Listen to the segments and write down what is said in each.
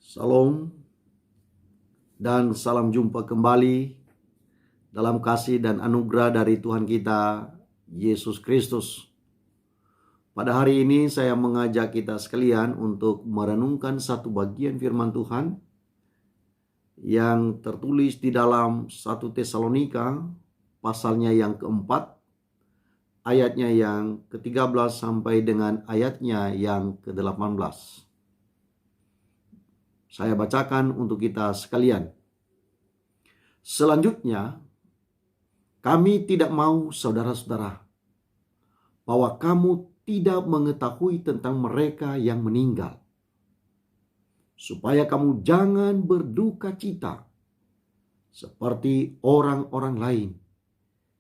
Salam dan salam jumpa kembali dalam kasih dan anugerah dari Tuhan kita Yesus Kristus. Pada hari ini saya mengajak kita sekalian untuk merenungkan satu bagian firman Tuhan yang tertulis di dalam 1 Tesalonika pasalnya yang keempat, ayatnya yang ke-13 sampai dengan ayatnya yang ke-18. Saya bacakan untuk kita sekalian. Selanjutnya, kami tidak mau saudara-saudara bahwa kamu tidak mengetahui tentang mereka yang meninggal, supaya kamu jangan berduka cita seperti orang-orang lain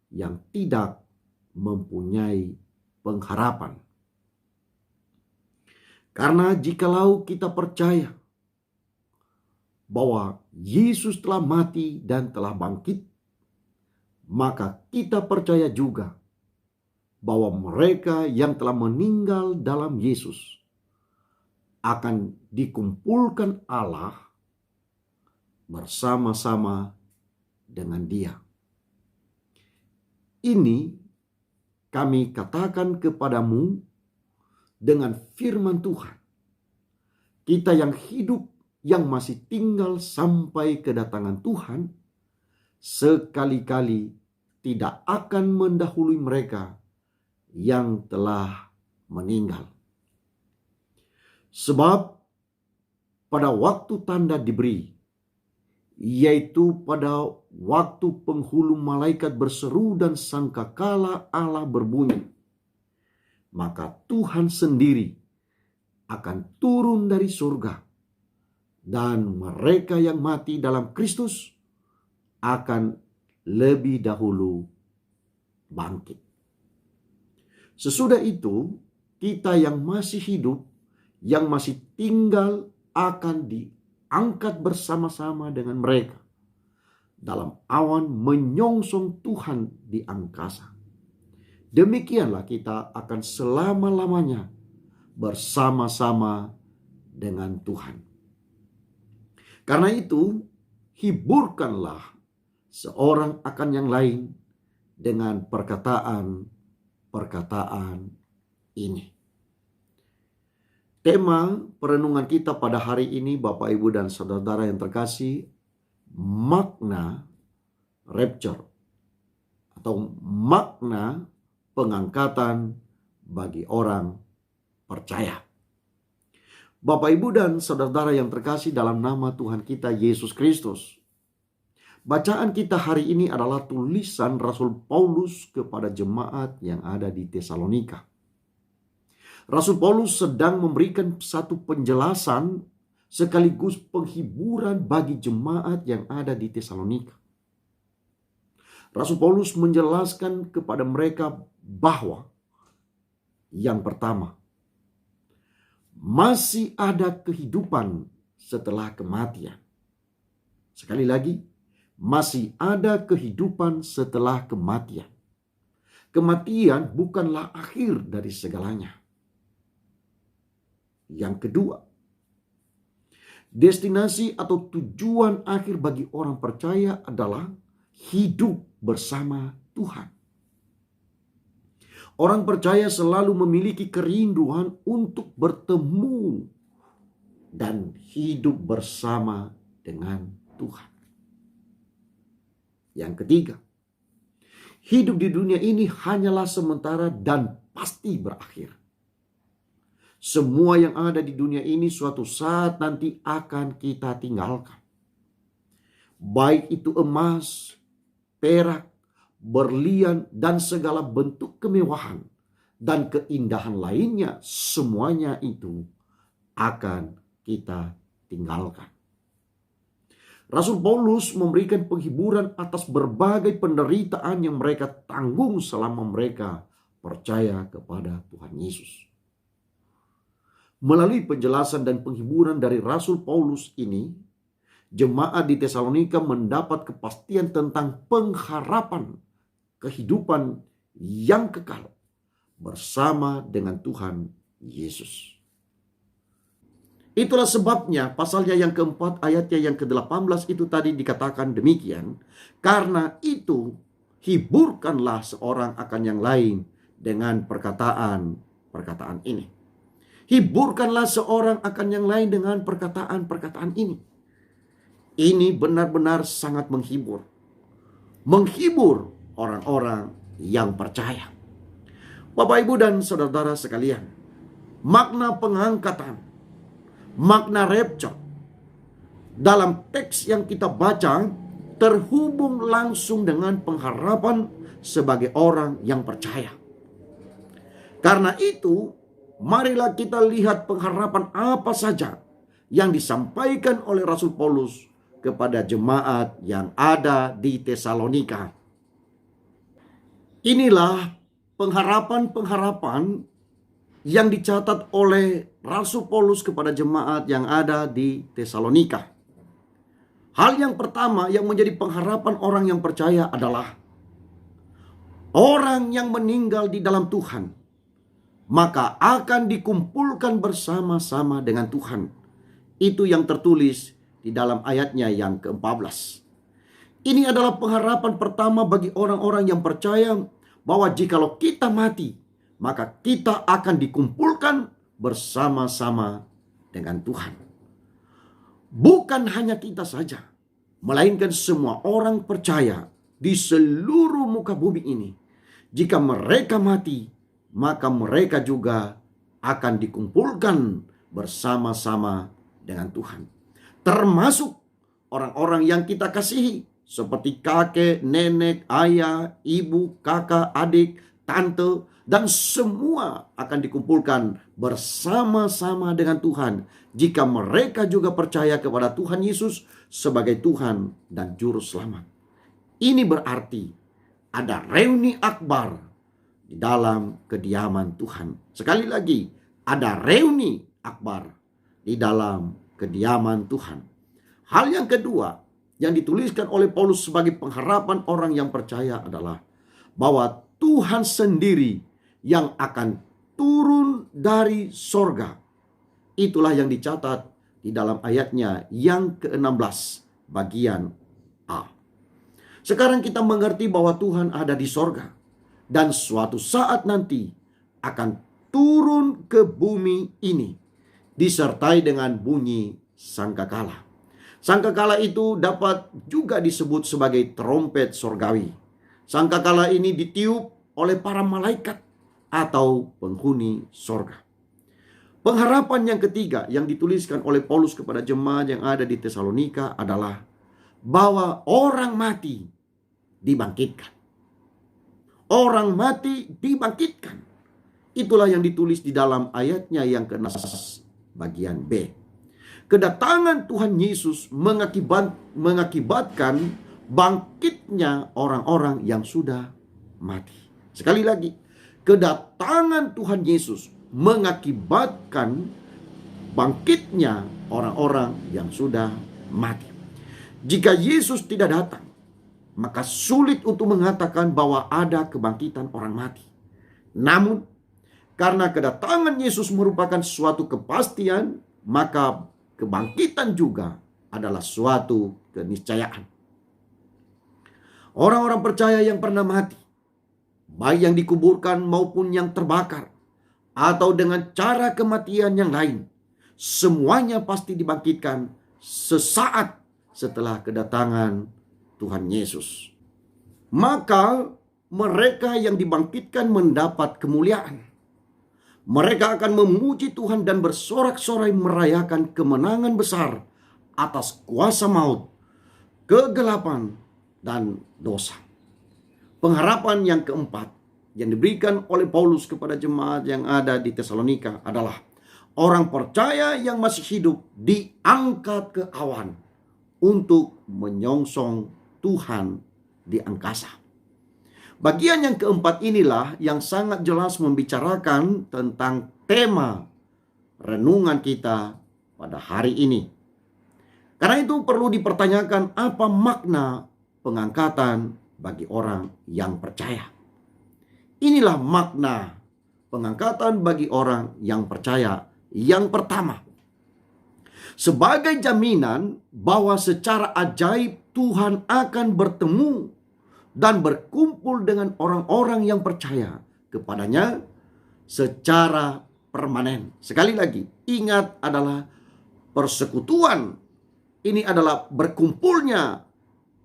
yang tidak mempunyai pengharapan. Karena jikalau kita percaya bahwa Yesus telah mati dan telah bangkit, maka kita percaya juga bahwa mereka yang telah meninggal dalam Yesus akan dikumpulkan Allah bersama-sama dengan Dia. Ini kami katakan kepadamu dengan firman Tuhan. Kita yang hidup, yang masih tinggal sampai kedatangan Tuhan, sekali-kali tidak akan mendahului mereka yang telah meninggal. Sebab pada waktu tanda diberi, yaitu pada waktu penghulu malaikat berseru dan sangkakala Allah berbunyi, maka Tuhan sendiri akan turun dari surga, dan mereka yang mati dalam Kristus akan lebih dahulu bangkit. Sesudah itu, kita yang masih hidup, yang masih tinggal akan diangkat bersama-sama dengan mereka dalam awan menyongsong Tuhan di angkasa. Demikianlah kita akan selama-lamanya bersama-sama dengan Tuhan. Karena itu, hiburkanlah seorang akan yang lain dengan perkataan-perkataan ini. Tema perenungan kita pada hari ini, Bapak, Ibu, dan saudara-saudara yang terkasih, makna rapture atau makna pengangkatan bagi orang percaya. Bapak, Ibu, dan saudara-saudara yang terkasih dalam nama Tuhan kita Yesus Kristus. Bacaan kita hari ini adalah tulisan Rasul Paulus kepada jemaat yang ada di Tesalonika. Rasul Paulus sedang memberikan satu penjelasan sekaligus penghiburan bagi jemaat yang ada di Tesalonika. Rasul Paulus menjelaskan kepada mereka bahwa yang pertama, masih ada kehidupan setelah kematian. Sekali lagi, masih ada kehidupan setelah kematian. Kematian bukanlah akhir dari segalanya. Yang kedua, destinasi atau tujuan akhir bagi orang percaya adalah hidup bersama Tuhan. Orang percaya selalu memiliki kerinduan untuk bertemu dan hidup bersama dengan Tuhan. Yang ketiga, hidup di dunia ini hanyalah sementara dan pasti berakhir. Semua yang ada di dunia ini suatu saat nanti akan kita tinggalkan. Baik itu emas, perak, berlian, dan segala bentuk kemewahan dan keindahan lainnya, semuanya itu akan kita tinggalkan. Rasul Paulus memberikan penghiburan atas berbagai penderitaan yang mereka tanggung selama mereka percaya kepada Tuhan Yesus. Melalui penjelasan dan penghiburan dari Rasul Paulus ini, jemaat di Tesalonika mendapat kepastian tentang pengharapan kehidupan yang kekal bersama dengan Tuhan Yesus. Itulah sebabnya pasalnya yang keempat ayatnya yang ke-18 itu tadi dikatakan demikian. Karena itu hiburkanlah seorang akan yang lain dengan perkataan ini. Hiburkanlah seorang akan yang lain dengan perkataan-perkataan ini. Ini benar-benar sangat menghibur. Menghibur orang-orang yang percaya. Bapak, Ibu, dan saudara-saudara sekalian, makna pengangkatan, makna rapture dalam teks yang kita baca terhubung langsung dengan pengharapan sebagai orang yang percaya. Karena itu, marilah kita lihat pengharapan apa saja yang disampaikan oleh Rasul Paulus kepada jemaat yang ada di Tesalonika. Inilah pengharapan-pengharapan yang dicatat oleh Rasul Paulus kepada jemaat yang ada di Tesalonika. Hal yang pertama yang menjadi pengharapan orang yang percaya adalah orang yang meninggal di dalam Tuhan, maka akan dikumpulkan bersama-sama dengan Tuhan. Itu yang tertulis di dalam ayatnya yang ke-14. Ini adalah pengharapan pertama bagi orang-orang yang percaya bahwa jikalau kita mati, maka kita akan dikumpulkan bersama-sama dengan Tuhan. Bukan hanya kita saja, melainkan semua orang percaya di seluruh muka bumi ini. Jika mereka mati, maka mereka juga akan dikumpulkan bersama-sama dengan Tuhan. Termasuk orang-orang yang kita kasihi, seperti kakek, nenek, ayah, ibu, kakak, adik, tante, dan semua akan dikumpulkan bersama-sama dengan Tuhan jika mereka juga percaya kepada Tuhan Yesus sebagai Tuhan dan Juru Selamat. Ini berarti ada reuni akbar di dalam kediaman Tuhan. Sekali lagi, ada reuni akbar di dalam kediaman Tuhan. Hal yang kedua yang dituliskan oleh Paulus sebagai pengharapan orang yang percaya adalah bahwa Tuhan sendiri yang akan turun dari sorga. Itulah yang dicatat di dalam ayatnya yang ke-16 bagian A. Sekarang kita mengerti bahwa Tuhan ada di sorga dan suatu saat nanti akan turun ke bumi ini disertai dengan bunyi sangkakala. Sangkakala itu dapat juga disebut sebagai trompet sorgawi. Sangkakala ini ditiup oleh para malaikat atau penghuni sorga. Pengharapan yang ketiga yang dituliskan oleh Paulus kepada jemaat yang ada di Tesalonika adalah bahwa orang mati dibangkitkan. Orang mati dibangkitkan. Itulah yang ditulis di dalam ayatnya yang ke-6 bagian B. Kedatangan Tuhan Yesus mengakibatkan bangkitnya orang-orang yang sudah mati. Sekali lagi, kedatangan Tuhan Yesus mengakibatkan bangkitnya orang-orang yang sudah mati. Jika Yesus tidak datang, maka sulit untuk mengatakan bahwa ada kebangkitan orang mati. Namun, karena kedatangan Yesus merupakan suatu kepastian, maka kebangkitan juga adalah suatu keniscayaan. Orang-orang percaya yang pernah mati, baik yang dikuburkan maupun yang terbakar, atau dengan cara kematian yang lain, semuanya pasti dibangkitkan sesaat setelah kedatangan Tuhan Yesus. Maka mereka yang dibangkitkan mendapat kemuliaan. Mereka akan memuji Tuhan dan bersorak-sorai merayakan kemenangan besar atas kuasa maut, kegelapan, dan dosa. Pengharapan yang keempat yang diberikan oleh Paulus kepada jemaat yang ada di Tesalonika adalah orang percaya yang masih hidup diangkat ke awan untuk menyongsong Tuhan di angkasa. Bagian yang keempat inilah yang sangat jelas membicarakan tentang tema renungan kita pada hari ini. Karena itu perlu dipertanyakan apa makna pengangkatan bagi orang yang percaya. Inilah makna pengangkatan bagi orang yang percaya. Yang pertama, Sebagai jaminan bahwa secara ajaib Tuhan akan bertemu dan berkumpul dengan orang-orang yang percaya kepadanya secara permanen. Sekali lagi, ingat adalah persekutuan. Ini adalah berkumpulnya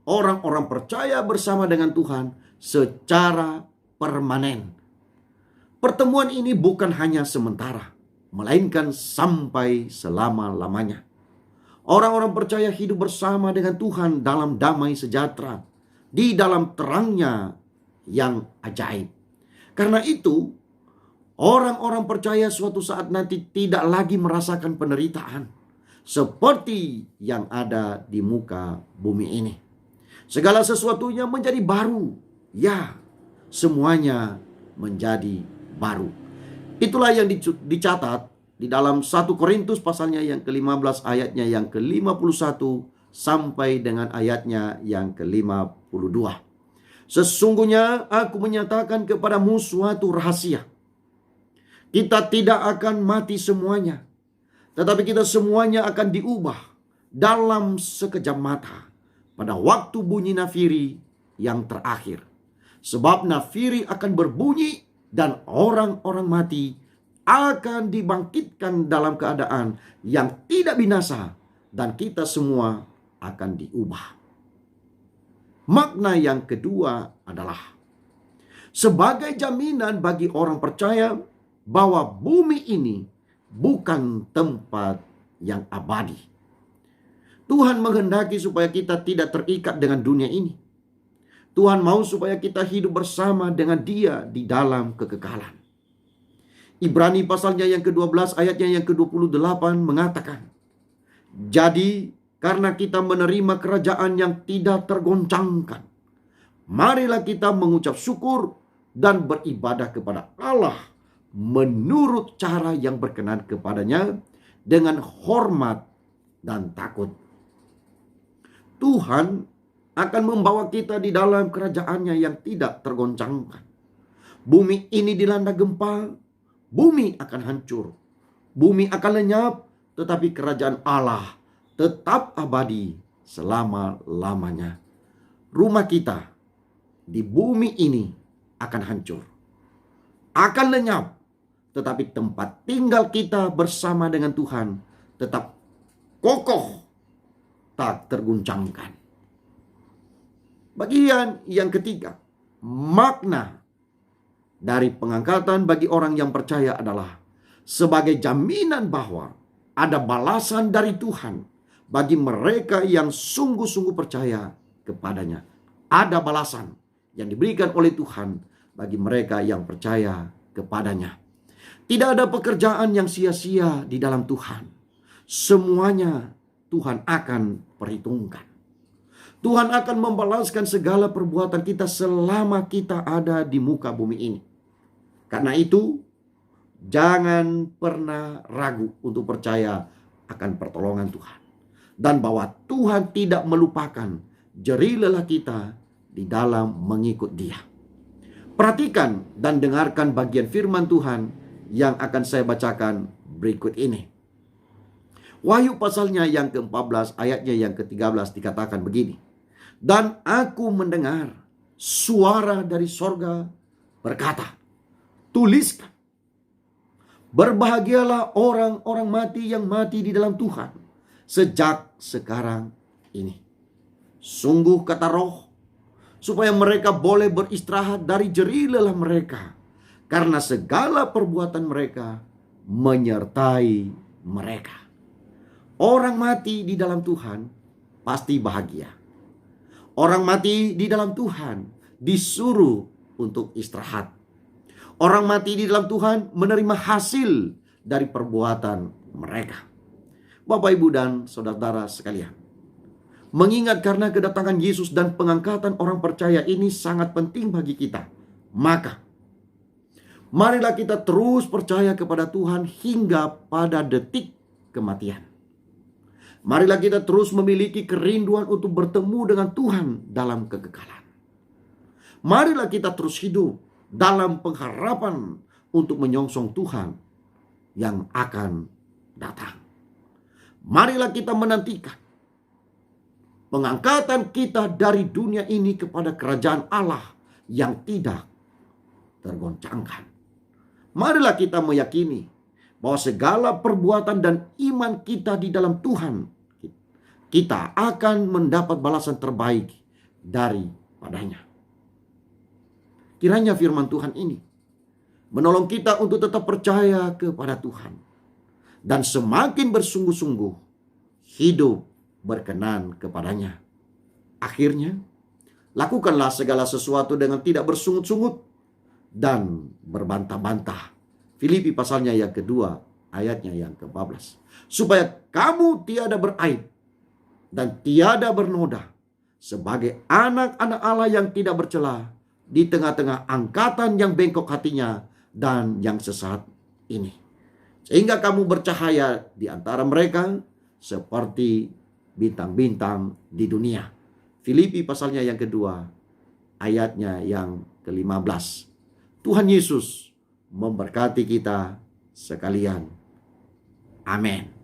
orang-orang percaya bersama dengan Tuhan secara permanen. Pertemuan ini bukan hanya sementara, melainkan sampai selama-lamanya. Orang-orang percaya hidup bersama dengan Tuhan dalam damai sejahtera, di dalam terangnya yang ajaib. Karena itu, orang-orang percaya suatu saat nanti tidak lagi merasakan penderitaan seperti yang ada di muka bumi ini. Segala sesuatunya menjadi baru. Ya, semuanya menjadi baru. Itulah yang dicatat di dalam 1 Korintus pasalnya yang ke-15 ayatnya yang ke-51 sampai dengan ayatnya yang ke-52. Sesungguhnya aku menyatakan kepadamu suatu rahasia. Kita tidak akan mati semuanya, tetapi kita semuanya akan diubah dalam sekejap mata pada waktu bunyi nafiri yang terakhir. Sebab nafiri akan berbunyi dan orang-orang mati akan dibangkitkan dalam keadaan yang tidak binasa, dan kita semua akan diubah. Makna yang kedua adalah sebagai jaminan bagi orang percaya bahwa bumi ini bukan tempat yang abadi. Tuhan menghendaki supaya kita tidak terikat dengan dunia ini. Tuhan mau supaya kita hidup bersama dengan Dia di dalam kekekalan. Ibrani pasalnya yang ke-12 ayatnya yang ke-28 mengatakan, jadi karena kita menerima kerajaan yang tidak tergoncangkan, marilah kita mengucap syukur dan beribadah kepada Allah menurut cara yang berkenan kepadanya dengan hormat dan takut. Tuhan akan membawa kita di dalam kerajaannya yang tidak tergoncangkan. Bumi ini dilanda gempa, bumi akan hancur, bumi akan lenyap, tetapi kerajaan Allah tetap abadi selama-lamanya. Rumah kita di bumi ini akan hancur, akan lenyap, tetapi tempat tinggal kita bersama dengan Tuhan tetap kokoh, tak terguncangkan. Bagian yang ketiga, makna dari pengangkatan bagi orang yang percaya adalah sebagai jaminan bahwa ada balasan dari Tuhan bagi mereka yang sungguh-sungguh percaya kepadanya. Ada balasan yang diberikan oleh Tuhan bagi mereka yang percaya kepadanya. Tidak ada pekerjaan yang sia-sia di dalam Tuhan. Semuanya Tuhan akan perhitungkan. Tuhan akan membalaskan segala perbuatan kita selama kita ada di muka bumi ini. Karena itu, jangan pernah ragu untuk percaya akan pertolongan Tuhan. Dan bahwa Tuhan tidak melupakan jerih lelah kita di dalam mengikut Dia. Perhatikan dan dengarkan bagian firman Tuhan yang akan saya bacakan berikut ini. Wahyu pasalnya yang ke-14 ayatnya yang ke-13 dikatakan begini. Dan aku mendengar suara dari sorga berkata, tuliskan, berbahagialah orang-orang mati yang mati di dalam Tuhan sejak sekarang ini. Sungguh kata Roh, supaya mereka boleh beristirahat dari jerih lelah mereka, karena segala perbuatan mereka menyertai mereka. Orang mati di dalam Tuhan pasti bahagia. Orang mati di dalam Tuhan disuruh untuk istirahat. Orang mati di dalam Tuhan menerima hasil dari perbuatan mereka. Bapak, Ibu, dan saudara-saudara sekalian, mengingat karena kedatangan Yesus dan pengangkatan orang percaya ini sangat penting bagi kita, maka marilah kita terus percaya kepada Tuhan hingga pada detik kematian. Marilah kita terus memiliki kerinduan untuk bertemu dengan Tuhan dalam kekekalan. Marilah kita terus hidup dalam pengharapan untuk menyongsong Tuhan yang akan datang. Marilah kita menantikan pengangkatan kita dari dunia ini kepada kerajaan Allah yang tidak tergoncangkan. Marilah kita meyakini bahwa segala perbuatan dan iman kita di dalam Tuhan, kita akan mendapat balasan terbaik daripadanya. Kiranya firman Tuhan ini menolong kita untuk tetap percaya kepada Tuhan dan semakin bersungguh-sungguh hidup berkenan kepadanya. Akhirnya, lakukanlah segala sesuatu dengan tidak bersungut-sungut dan berbantah-bantah. Filipi pasalnya yang kedua, ayatnya yang ke-14. Supaya kamu tiada beraib dan tiada bernoda sebagai anak-anak Allah yang tidak bercela di tengah-tengah angkatan yang bengkok hatinya dan yang sesat ini. Sehingga kamu bercahaya di antara mereka seperti bintang-bintang di dunia. Filipi pasalnya yang kedua, ayatnya yang ke-15. Tuhan Yesus memberkati kita sekalian. Amin.